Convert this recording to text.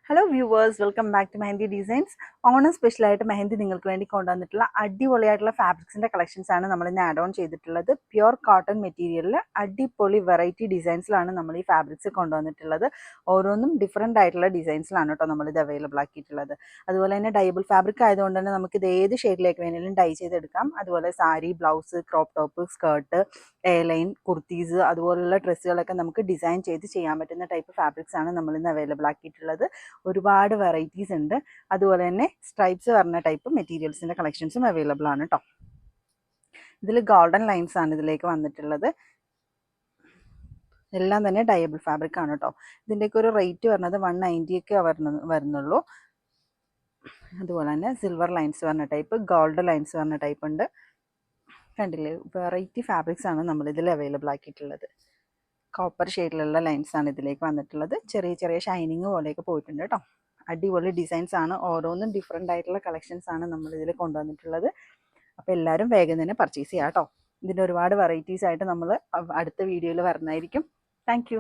Hello viewers, welcome back to mehndi designs. Onam സ്പെഷ്യലായിട്ട് മെഹന്തി നിങ്ങൾക്ക് വേണ്ടി കൊണ്ടുവന്നിട്ടുള്ള അടിപൊളിയായിട്ടുള്ള ഫാബ്രിക്സിൻ്റെ കളക്ഷൻസാണ് നമ്മൾ ഇന്ന് ആഡ് ഓൺ ചെയ്തിട്ടുള്ളത്. പ്യുർ കോട്ടൺ മെറ്റീരിയലിൽ അടിപൊളി വെറൈറ്റി ഡിസൈൻസിലാണ് നമ്മൾ ഈ ഫാബ്രിക്സ് കൊണ്ടുവന്നിട്ടുള്ളത്. ഓരോന്നും ഡിഫറെൻ്റ് ആയിട്ടുള്ള ഡിസൈൻസിലാണ് കേട്ടോ നമ്മളിത് അവൈലബിൾ ആക്കിയിട്ടുള്ളത്. അതുപോലെ തന്നെ ഡൈബിൾ ഫാബ്രിക് ആയതുകൊണ്ട് തന്നെ നമുക്കിത് ഏത് ഷെയ്ഡിലേക്ക് വേണമെങ്കിലും ഡൈ ചെയ്തെടുക്കാം. അതുപോലെ sari, blouse, crop top, skirt, airline, kurtis അതുപോലുള്ള ഡ്രസ്സുകളൊക്കെ നമുക്ക് ഡിസൈൻ ചെയ്ത് ചെയ്യാൻ പറ്റുന്ന ടൈപ്പ് ഫാബ്രിക്സ് ആണ് നമ്മളിന്ന് അവൈലബിൾ ആക്കിയിട്ടുള്ളത്. ഒരുപാട് വെറൈറ്റീസ് ഉണ്ട്. അതുപോലെ തന്നെ സ്ട്രൈപ്സ് പറഞ്ഞ ടൈപ്പ് മെറ്റീരിയൽസിൻ്റെ കളക്ഷൻസും അവൈലബിൾ ആണ് കേട്ടോ. ഇതിൽ ഗോൾഡൻ ലൈൻസ് ആണ് ഇതിലേക്ക് വന്നിട്ടുള്ളത്. എല്ലാം തന്നെ ഡയബിൾ ഫാബ്രിക് ആണ് കേട്ടോ. ഇതിൻ്റെയൊക്കെ ഒരു റേറ്റ് പറഞ്ഞത് 190 ഒക്കെ വരുന്നുള്ളൂ. അതുപോലെ തന്നെ സിൽവർ ലൈൻസ് പറഞ്ഞ ടൈപ്പ്, ഗോൾഡ് ലൈൻസ് പറഞ്ഞ ടൈപ്പ് ഉണ്ട്. കണ്ടില്ലേ, വെറൈറ്റി ഫാബ്രിക്സ് ആണ് നമ്മളിതിൽ അവൈലബിൾ ആക്കിയിട്ടുള്ളത്. കോപ്പർ ഷെയ്ഡിലുള്ള ലൈൻസ് ആണ് ഇതിലേക്ക് വന്നിട്ടുള്ളത്. ചെറിയ ചെറിയ ഷൈനിങ് പോലെയൊക്കെ പോയിട്ടുണ്ട് കേട്ടോ. അടിപൊളി ഡിസൈൻസ് ആണ്. ഓരോന്നും ഡിഫറെൻ്റ് ആയിട്ടുള്ള കളക്ഷൻസ് ആണ് നമ്മളിതിൽ കൊണ്ടുവന്നിട്ടുള്ളത്. അപ്പോൾ എല്ലാവരും വേഗം തന്നെ പർച്ചേസ് ചെയ്യാം കേട്ടോ. ഇതിൻ്റെ ഒരുപാട് വെറൈറ്റീസ് ആയിട്ട് നമ്മൾ അടുത്ത വീഡിയോയിൽ വരുന്നതായിരിക്കും. താങ്ക്